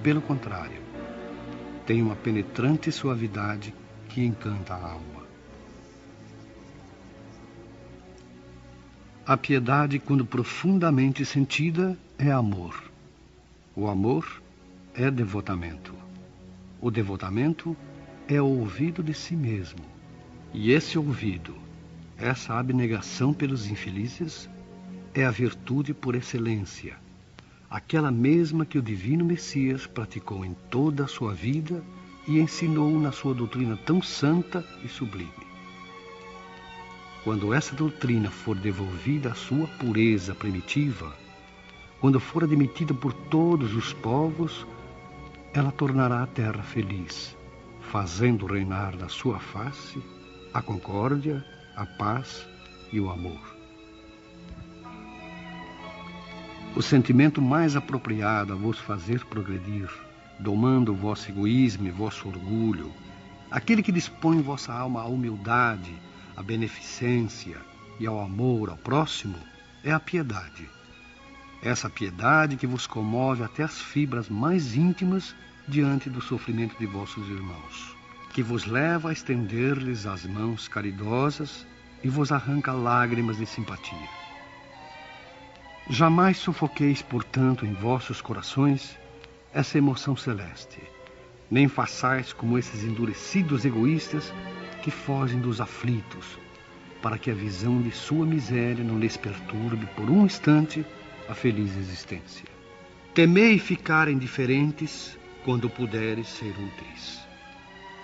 Pelo contrário, tem uma penetrante suavidade que encanta a alma. A piedade, quando profundamente sentida, é amor. O amor é devotamento. O devotamento é o ouvido de si mesmo. E esse ouvido, essa abnegação pelos infelizes, é a virtude por excelência, aquela mesma que o divino Messias praticou em toda a sua vida e ensinou na sua doutrina tão santa e sublime. Quando essa doutrina for devolvida à sua pureza primitiva, quando for admitida por todos os povos, ela tornará a terra feliz, fazendo reinar na sua face a concórdia, a paz e o amor. O sentimento mais apropriado a vos fazer progredir, domando o vosso egoísmo e vosso orgulho, aquele que dispõe vossa alma à humildade, à beneficência e ao amor ao próximo, é a piedade. Essa piedade que vos comove até as fibras mais íntimas diante do sofrimento de vossos irmãos, que vos leva a estender-lhes as mãos caridosas e vos arranca lágrimas de simpatia. Jamais sufoqueis, portanto, em vossos corações essa emoção celeste, nem façais como esses endurecidos egoístas que fogem dos aflitos, para que a visão de sua miséria não lhes perturbe por um instante a feliz existência. Temei ficar indiferentes quando puderes ser úteis.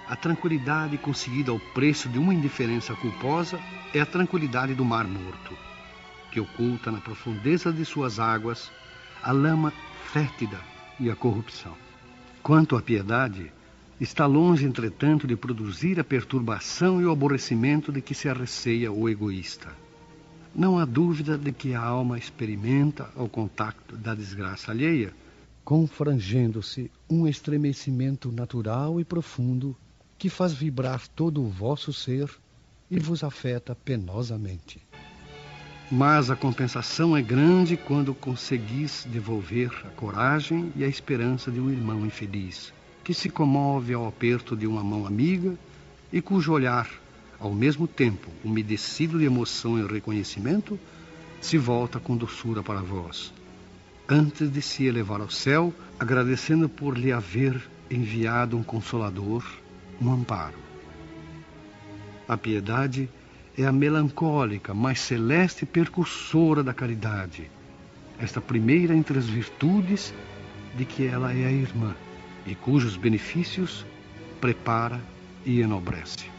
A tranquilidade conseguida ao preço de uma indiferença culposa é a tranquilidade do mar morto, que oculta na profundeza de suas águas a lama fétida e a corrupção. Quanto à piedade, está longe, entretanto, de produzir a perturbação e o aborrecimento de que se arreceia o egoísta. Não há dúvida de que a alma experimenta, ao contato da desgraça alheia, confrangendo-se um estremecimento natural e profundo que faz vibrar todo o vosso ser e vos afeta penosamente. Mas a compensação é grande quando conseguis devolver a coragem e a esperança de um irmão infeliz, que se comove ao aperto de uma mão amiga e cujo olhar, ao mesmo tempo umedecido de emoção e reconhecimento, se volta com doçura para vós, antes de se elevar ao céu, agradecendo por lhe haver enviado um consolador, um amparo. A piedade é a melancólica, mas celeste percursora da caridade, esta primeira entre as virtudes de que ela é a irmã, e cujos benefícios prepara e enobrece.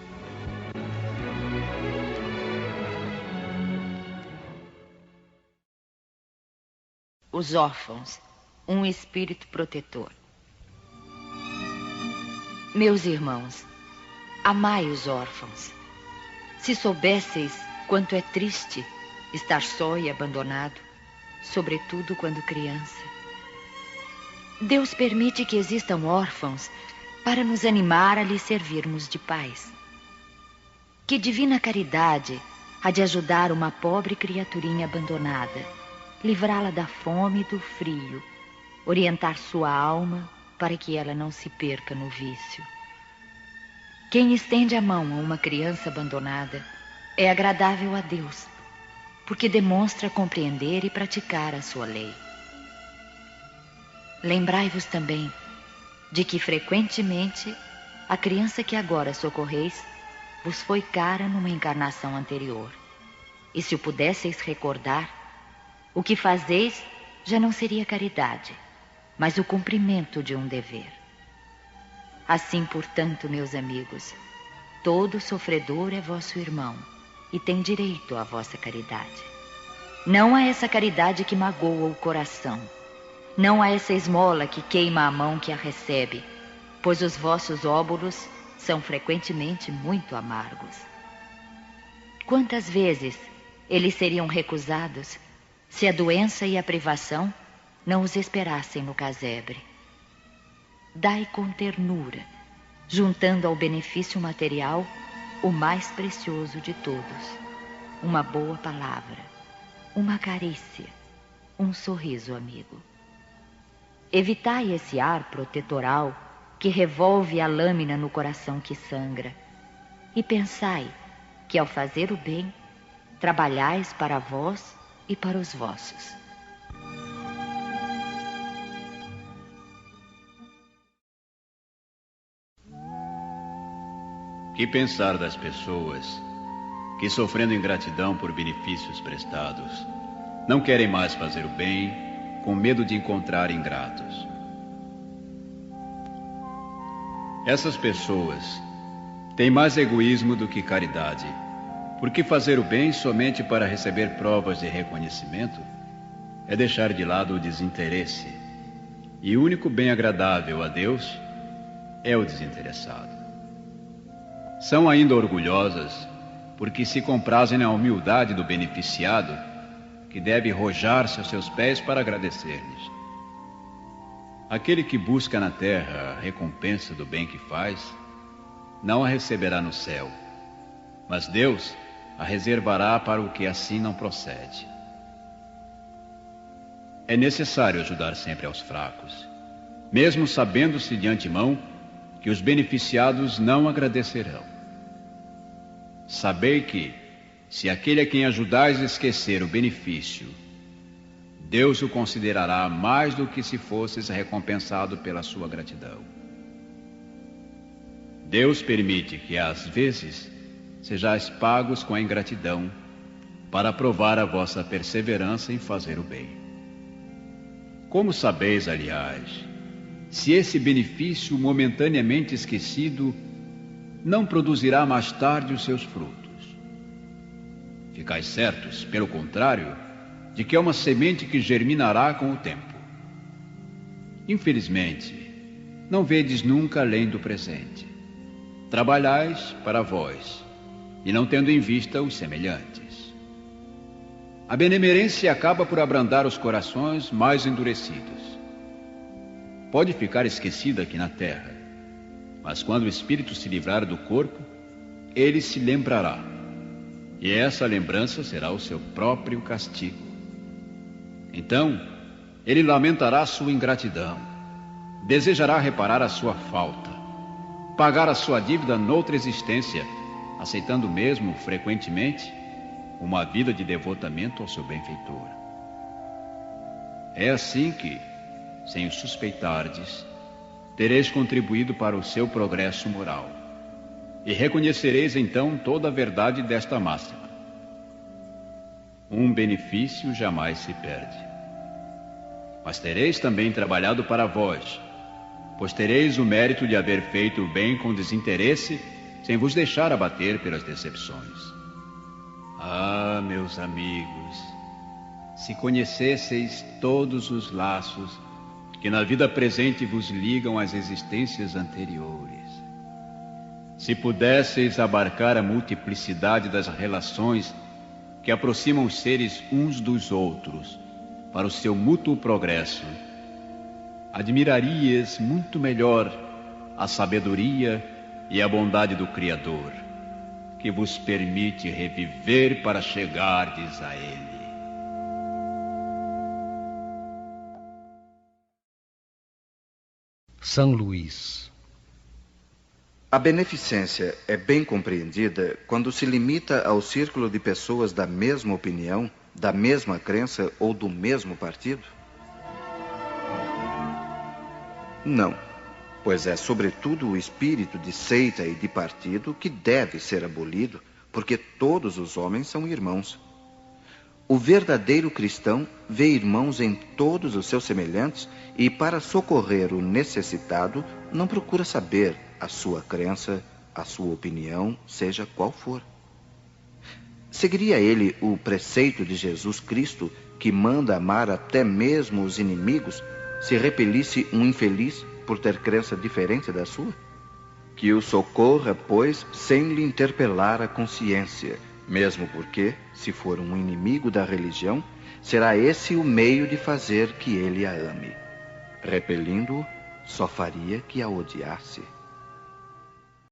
Os órfãos, um espírito protetor. Meus irmãos, Amai os órfãos. Se soubesseis quanto é triste estar só e abandonado, sobretudo quando criança. Deus permite que existam órfãos para nos animar a lhe servirmos de pais. Que divina caridade há de ajudar uma pobre criaturinha abandonada, livrá-la da fome e do frio, orientar sua alma para que ela não se perca no vício. Quem estende a mão a uma criança abandonada é agradável a Deus, porque demonstra compreender e praticar a sua lei. Lembrai-vos também de que frequentemente a criança que agora socorreis vos foi cara numa encarnação anterior. E se o pudesseis recordar, o que fazeis já não seria caridade, mas o cumprimento de um dever. Assim, portanto, meus amigos, todo sofredor é vosso irmão e tem direito à vossa caridade. Não a essa caridade que magoa o coração, não a essa esmola que queima a mão que a recebe, pois os vossos óbolos são frequentemente muito amargos. Quantas vezes eles seriam recusados se a doença e a privação não os esperassem no casebre? Dai com ternura, juntando ao benefício material o mais precioso de todos, uma boa palavra, uma carícia, um sorriso amigo. Evitai esse ar protetoral que revolve a lâmina no coração que sangra, e pensai que ao fazer o bem, trabalhais para vós e para os vossos. Que pensar das pessoas que, sofrendo ingratidão por benefícios prestados, não querem mais fazer o bem com medo de encontrar ingratos? Essas pessoas têm mais egoísmo do que caridade, porque fazer o bem somente para receber provas de reconhecimento é deixar de lado o desinteresse, e o único bem agradável a Deus é o desinteressado. São ainda orgulhosas porque se comprazem na humildade do beneficiado, que deve rojar-se aos seus pés para agradecer-lhes. Aquele que busca na terra a recompensa do bem que faz, não a receberá no céu, mas Deus a reservará para o que assim não procede. É necessário ajudar sempre aos fracos, mesmo sabendo-se de antemão que os beneficiados não agradecerão. Sabei que, se aquele a quem ajudais esquecer o benefício, Deus o considerará mais do que se fosses recompensado pela sua gratidão. Deus permite que, às vezes, sejais pagos com a ingratidão para provar a vossa perseverança em fazer o bem. Como sabeis, aliás, se esse benefício momentaneamente esquecido não produzirá mais tarde os seus frutos? Ficais certos, pelo contrário, de que é uma semente que germinará com o tempo. Infelizmente, não vedes nunca além do presente. Trabalhais para vós, e não tendo em vista os semelhantes. A benemerência acaba por abrandar os corações mais endurecidos. Pode ficar esquecida aqui na terra, mas quando o espírito se livrar do corpo, ele se lembrará, e essa lembrança será o seu próprio castigo. Então, ele lamentará sua ingratidão, desejará reparar a sua falta, pagar a sua dívida noutra existência, aceitando mesmo, frequentemente, uma vida de devotamento ao seu benfeitor. É assim que, sem o suspeitardes, tereis contribuído para o seu progresso moral, e reconhecereis então toda a verdade desta máxima: um benefício jamais se perde. Mas tereis também trabalhado para vós, pois tereis o mérito de haver feito o bem com desinteresse, sem vos deixar abater pelas decepções. Ah, meus amigos, se conhecesseis todos os laços que na vida presente vos ligam às existências anteriores, Se pudesseis abarcar a multiplicidade das relações que aproximam os seres uns dos outros para o seu mútuo progresso, admirarias muito melhor a sabedoria e a bondade do Criador, que vos permite reviver para chegardes a Ele. São Luís. A beneficência é bem compreendida quando se limita ao círculo de pessoas da mesma opinião, da mesma crença ou do mesmo partido? Não, pois é sobretudo o espírito de seita e de partido que deve ser abolido, porque todos os homens são irmãos. O verdadeiro cristão vê irmãos em todos os seus semelhantes e, para socorrer o necessitado, não procura saber a sua crença, a sua opinião, seja qual for. Seguiria ele o preceito de Jesus Cristo, que manda amar até mesmo os inimigos, se repelisse um infeliz por ter crença diferente da sua? Que o socorra, pois, sem lhe interpelar a consciência, mesmo porque, se for um inimigo da religião, será esse o meio de fazer que ele a ame. Repelindo-o, só faria que a odiasse.